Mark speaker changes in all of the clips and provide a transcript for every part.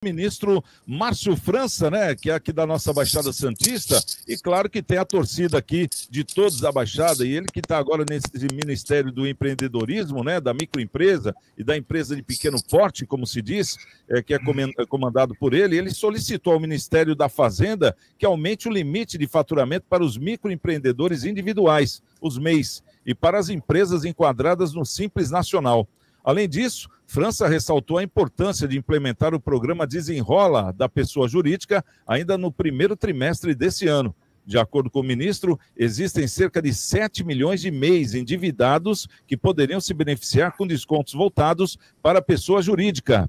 Speaker 1: Ministro Márcio França, né, que é aqui da nossa Baixada Santista, e claro que tem a torcida aqui de todos da Baixada, e ele que está agora nesse Ministério do Empreendedorismo, né, da microempresa e da empresa de pequeno porte, como se diz, que é comandado por ele solicitou ao Ministério da Fazenda que aumente o limite de faturamento para os microempreendedores individuais, os MEIs, e para as empresas enquadradas no Simples Nacional. Além disso, França ressaltou a importância de implementar o programa Desenrola da pessoa jurídica ainda no primeiro trimestre desse ano. De acordo com o ministro, existem cerca de 7 milhões de MEIs endividados que poderiam se beneficiar com descontos voltados para a pessoa jurídica,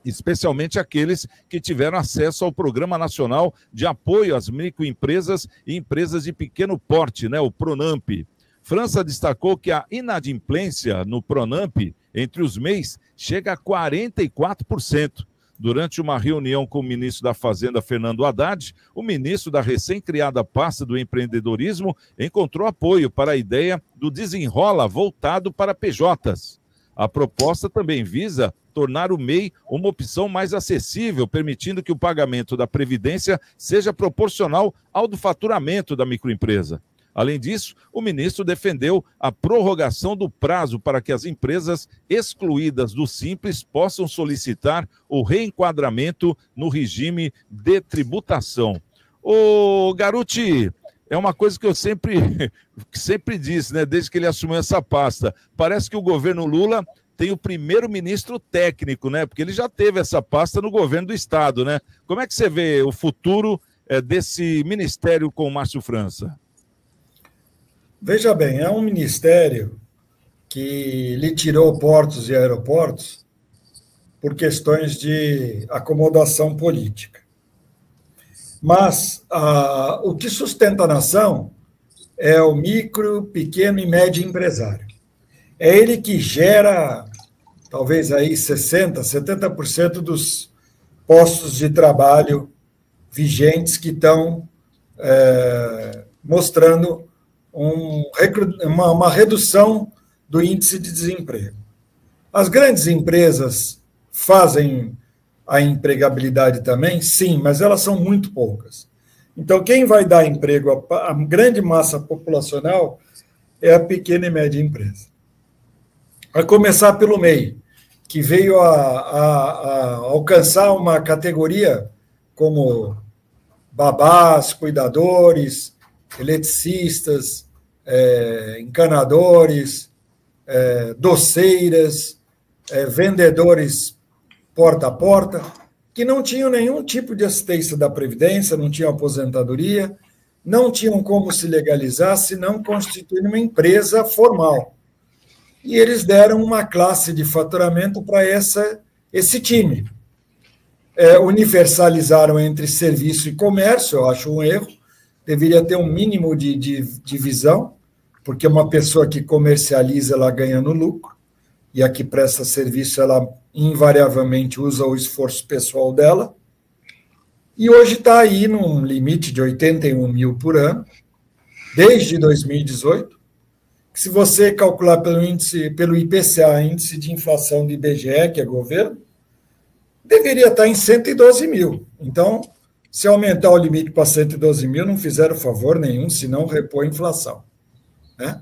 Speaker 1: especialmente aqueles que tiveram acesso ao Programa Nacional de Apoio às Microempresas e Empresas de Pequeno Porte, né, o PRONAMP. França destacou que a inadimplência no PRONAMP entre os MEIs chega a 44%. Durante uma reunião com o ministro da Fazenda, Fernando Haddad, o ministro da recém-criada pasta do empreendedorismo encontrou apoio para a ideia do Desenrola voltado para PJs. A proposta também visa tornar o MEI uma opção mais acessível, permitindo que o pagamento da Previdência seja proporcional ao do faturamento da microempresa. Além disso, o ministro defendeu a prorrogação do prazo para que as empresas excluídas do Simples possam solicitar o reenquadramento no regime de tributação. Ô, Garuti, é uma coisa que eu sempre disse, né, desde que ele assumiu essa pasta. Parece que o governo Lula tem o primeiro-ministro técnico, né? Porque ele já teve essa pasta no governo do Estado, né? Como é que você vê o futuro desse ministério com o Márcio França?
Speaker 2: Veja bem, é um ministério que lhe tirou portos e aeroportos por questões de acomodação política. Mas o que sustenta a nação é o micro, pequeno e médio empresário. É ele que gera, talvez aí 60%, 70% dos postos de trabalho vigentes que estão mostrando uma redução do índice de desemprego. As grandes empresas fazem a empregabilidade também? Sim, mas elas são muito poucas. Então, quem vai dar emprego à grande massa populacional é a pequena e média empresa. A começar pelo MEI, que veio a alcançar uma categoria como babás, cuidadores, eletricistas, encanadores, doceiras, vendedores porta a porta, que não tinham nenhum tipo de assistência da Previdência, não tinham aposentadoria, não tinham como se legalizar se não constituir uma empresa formal. E eles deram uma classe de faturamento para esse time. Universalizaram entre serviço e comércio, eu acho um erro, deveria ter um mínimo de divisão, porque uma pessoa que comercializa, ela ganha no lucro, e a que presta serviço, ela invariavelmente usa o esforço pessoal dela, e hoje está aí num limite de 81 mil por ano, desde 2018, que se você calcular pelo IPCA, índice de inflação do IBGE, que é governo, deveria estar em 112 mil. Então, se aumentar o limite para 112 mil, não fizeram favor nenhum, senão repor a inflação, né?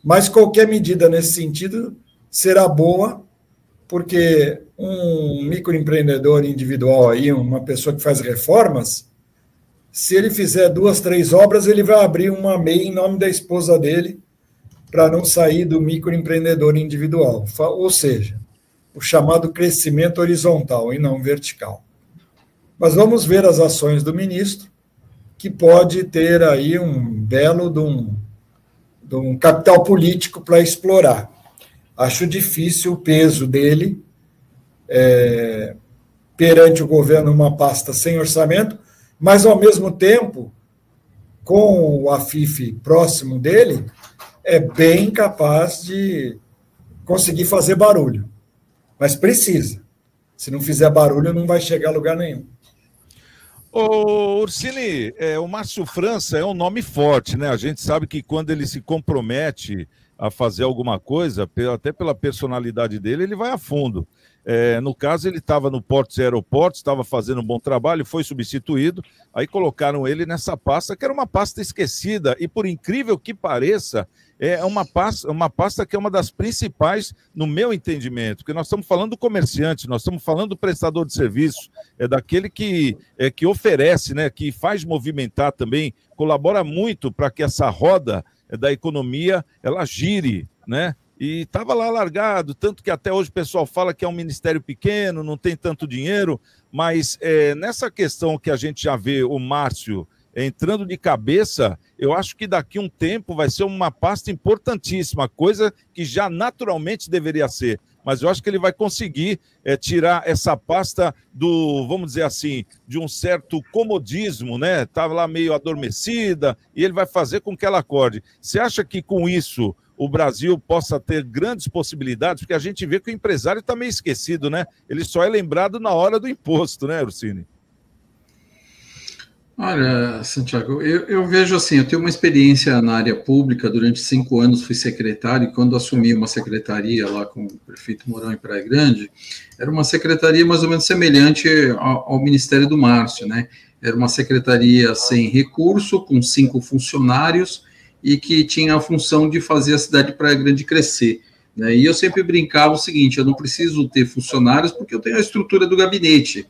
Speaker 2: Mas qualquer medida nesse sentido será boa, porque um microempreendedor individual, aí, uma pessoa que faz reformas, se ele fizer 2, 3 obras, ele vai abrir uma MEI em nome da esposa dele, para não sair do microempreendedor individual. Ou seja, o chamado crescimento horizontal e não vertical. Mas vamos ver as ações do ministro, que pode ter aí um belo de um capital político para explorar. Acho difícil o peso dele perante o governo, uma pasta sem orçamento, mas, ao mesmo tempo, com o Afif próximo dele, é bem capaz de conseguir fazer barulho. Mas precisa. Se não fizer barulho, não vai chegar a lugar nenhum.
Speaker 1: Ô, Ursini, o Márcio França é um nome forte, né? A gente sabe que quando ele se compromete a fazer alguma coisa, até pela personalidade dele, ele vai a fundo. No caso, ele estava no Portos e Aeroportos, estava fazendo um bom trabalho, foi substituído, aí colocaram ele nessa pasta, que era uma pasta esquecida, e por incrível que pareça, é uma pasta que é uma das principais, no meu entendimento, porque nós estamos falando do comerciante, nós estamos falando do prestador de serviço, daquele que oferece, né, que faz movimentar também, colabora muito para que essa roda da economia, ela gire, né? E estava lá largado, tanto que até hoje o pessoal fala que é um ministério pequeno, não tem tanto dinheiro, mas nessa questão que a gente já vê o Márcio entrando de cabeça, eu acho que daqui a um tempo vai ser uma pasta importantíssima, coisa que já naturalmente deveria ser, mas eu acho que ele vai conseguir tirar essa pasta do, vamos dizer assim, de um certo comodismo, né? Estava lá meio adormecida, e ele vai fazer com que ela acorde. Você acha que com isso o Brasil possa ter grandes possibilidades, porque a gente vê que o empresário está meio esquecido, né? Ele só é lembrado na hora do imposto, né, Ursini?
Speaker 3: Olha, Santiago, eu vejo assim, eu tenho uma experiência na área pública, durante 5 anos fui secretário, e quando assumi uma secretaria lá com o prefeito Mourão em Praia Grande, era uma secretaria mais ou menos semelhante ao Ministério do Márcio, né? Era uma secretaria sem recurso, com 5 funcionários, e que tinha a função de fazer a cidade de Praia Grande crescer. Né? E eu sempre brincava o seguinte, eu não preciso ter funcionários porque eu tenho a estrutura do gabinete.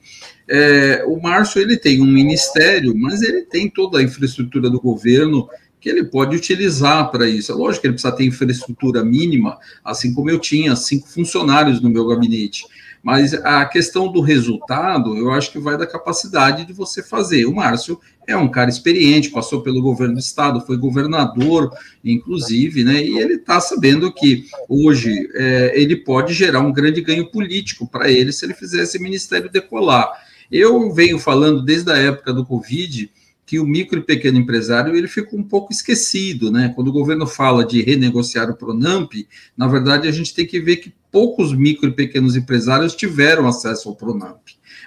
Speaker 3: O Márcio, ele tem um ministério, mas ele tem toda a infraestrutura do governo que ele pode utilizar para isso. É lógico que ele precisa ter infraestrutura mínima, assim como eu tinha 5 funcionários no meu gabinete. Mas a questão do resultado, eu acho que vai da capacidade de você fazer. O Márcio é um cara experiente, passou pelo governo do estado, foi governador, inclusive, né? E ele está sabendo que hoje ele pode gerar um grande ganho político para ele se ele fizer esse ministério decolar. Eu venho falando desde a época do Covid que o micro e pequeno empresário ele ficou um pouco esquecido, né? Quando o governo fala de renegociar o Pronamp, na verdade a gente tem que ver que poucos micro e pequenos empresários tiveram acesso ao Pronamp.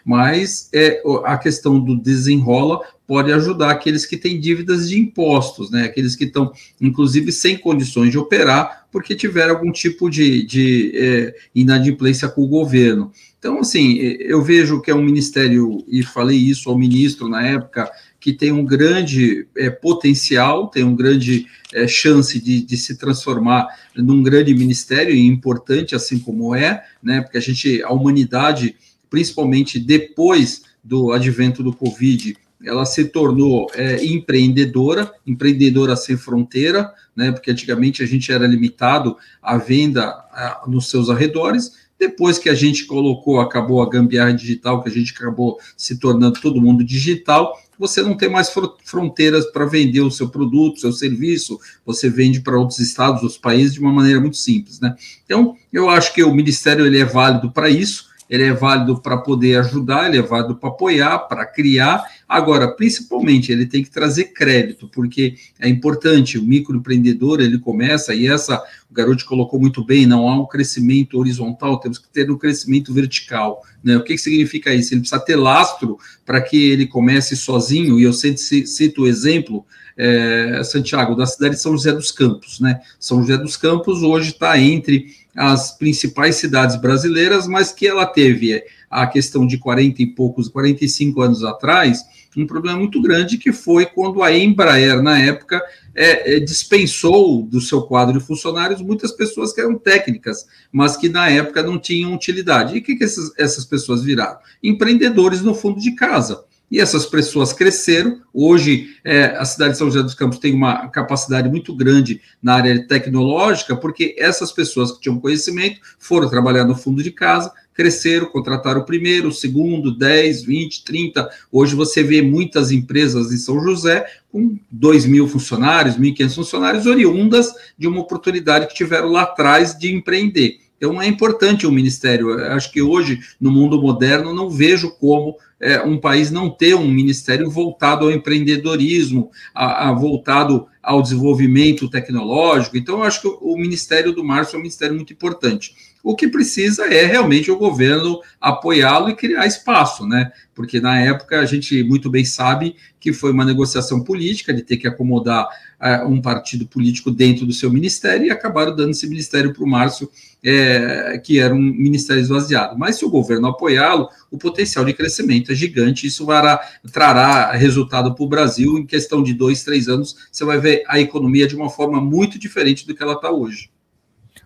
Speaker 3: Mas a questão do desenrola pode ajudar aqueles que têm dívidas de impostos, né? Aqueles que estão, inclusive, sem condições de operar porque tiveram algum tipo de inadimplência com o governo. Então, assim, eu vejo que é um ministério, e falei isso ao ministro na época, que tem um grande potencial, tem uma grande chance de se transformar num grande ministério, e importante, assim como né? Porque a humanidade, principalmente depois do advento do Covid, ela se tornou empreendedora sem fronteira, né? Porque antigamente a gente era limitado à venda nos seus arredores. Depois que a gente acabou a gambiarra digital, que a gente acabou se tornando todo mundo digital, você não tem mais fronteiras para vender o seu produto, o seu serviço, você vende para outros estados, outros países, de uma maneira muito simples, né? Então, eu acho que o Ministério ele é válido para isso, ele é válido para poder ajudar, ele é válido para apoiar, para criar. Agora, principalmente, ele tem que trazer crédito, porque é importante, o microempreendedor, ele começa, e o Garotti colocou muito bem, não há um crescimento horizontal, temos que ter um crescimento vertical, né? O que significa isso? Ele precisa ter lastro para que ele comece sozinho, e eu sempre cito o exemplo, Santiago, da cidade de São José dos Campos, né? São José dos Campos hoje está entre as principais cidades brasileiras, mas que ela teve a questão de 45 anos atrás, um problema muito grande, que foi quando a Embraer, na época, dispensou do seu quadro de funcionários muitas pessoas que eram técnicas, mas que na época não tinham utilidade. E o que essas pessoas viraram? Empreendedores no fundo de casa. E essas pessoas cresceram. Hoje, a cidade de São José dos Campos tem uma capacidade muito grande na área tecnológica, porque essas pessoas que tinham conhecimento foram trabalhar no fundo de casa, cresceram, contrataram o primeiro, o segundo, 10, 20, 30. Hoje você vê muitas empresas em São José com 2.000 funcionários, 1.500 funcionários, oriundas de uma oportunidade que tiveram lá atrás de empreender. Então, é importante o Ministério. Eu acho que hoje, no mundo moderno, não vejo como um país não ter um ministério voltado ao empreendedorismo, voltado ao desenvolvimento tecnológico. Então, eu acho que o Ministério do Márcio é um ministério muito importante. O que precisa é realmente o governo apoiá-lo e criar espaço, né? Porque na época a gente muito bem sabe que foi uma negociação política de ter que acomodar um partido político dentro do seu ministério e acabaram dando esse ministério para o Márcio, que era um ministério esvaziado. Mas se o governo apoiá-lo, o potencial de crescimento é gigante, isso trará resultado para o Brasil. Em questão de 2, 3 anos, você vai ver a economia de uma forma muito diferente do que ela está hoje.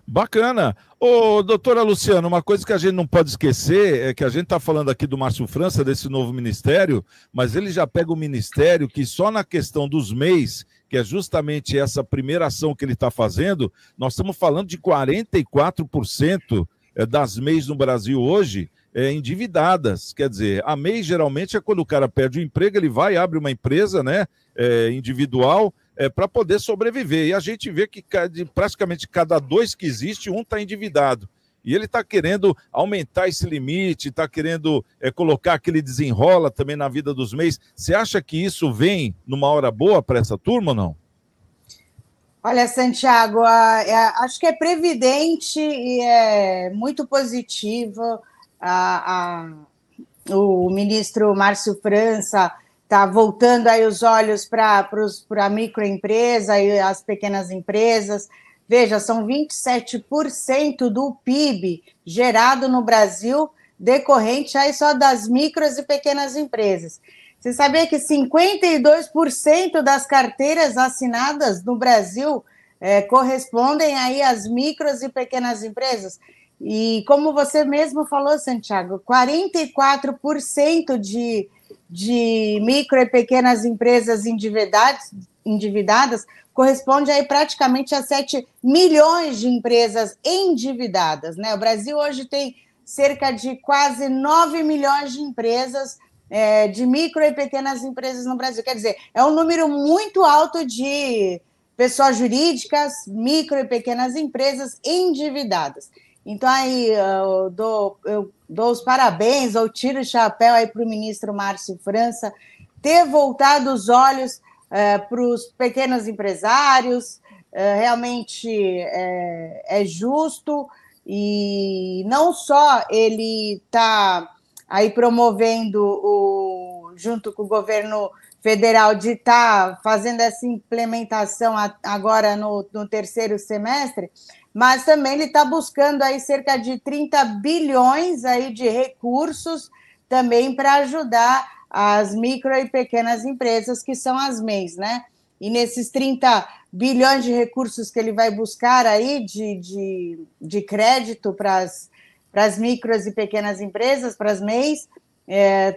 Speaker 1: Bacana. Ô, doutora Luciana, uma coisa que a gente não pode esquecer é que a gente está falando aqui do Márcio França, desse novo ministério, mas ele já pega um ministério que só na questão dos MEIs, que é justamente essa primeira ação que ele está fazendo, nós estamos falando de 44% das MEIs no Brasil hoje endividadas. Quer dizer, a MEI geralmente é quando o cara perde o emprego, ele vai, abre uma empresa, né, individual, para poder sobreviver. E a gente vê que praticamente cada 2 que existe, um está endividado. E ele está querendo aumentar esse limite, está querendo colocar aquele desenrola também na vida dos MEIs. Você acha que isso vem numa hora boa para essa turma ou não?
Speaker 4: Olha, Santiago, acho que é previdente e é muito positivo. O ministro Márcio França está voltando aí os olhos para a microempresa e as pequenas empresas. Veja, são 27% do PIB gerado no Brasil decorrente aí só das micros e pequenas empresas. Você sabia que 52% das carteiras assinadas no Brasil correspondem aí às micros e pequenas empresas? E como você mesmo falou, Santiago, 44% de micro e pequenas empresas endividadas corresponde aí praticamente a 7 milhões de empresas endividadas, né? O Brasil hoje tem cerca de quase 9 milhões de empresas, de micro e pequenas empresas no Brasil. Quer dizer, é um número muito alto de pessoas jurídicas, micro e pequenas empresas endividadas. Então, aí eu dou os parabéns, ou tiro o chapéu aí para o ministro Márcio França ter voltado os olhos para os pequenos empresários. Realmente é justo, e não só ele está aí promovendo, junto com o governo federal, de estar fazendo essa implementação agora no terceiro semestre, mas também ele está buscando aí cerca de 30 bilhões aí de recursos também para ajudar as micro e pequenas empresas, que são as MEIs, né? E nesses 30 bilhões de recursos que ele vai buscar aí de crédito para as micros e pequenas empresas, para as MEIs,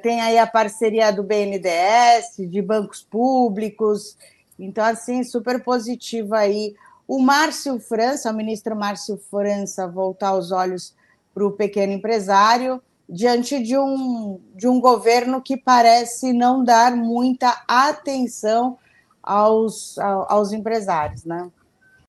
Speaker 4: tem aí a parceria do BNDES, de bancos públicos. Então, assim, super positivo aí o Márcio França, o ministro Márcio França, voltar os olhos para o pequeno empresário diante de um governo que parece não dar muita atenção aos empresários, né?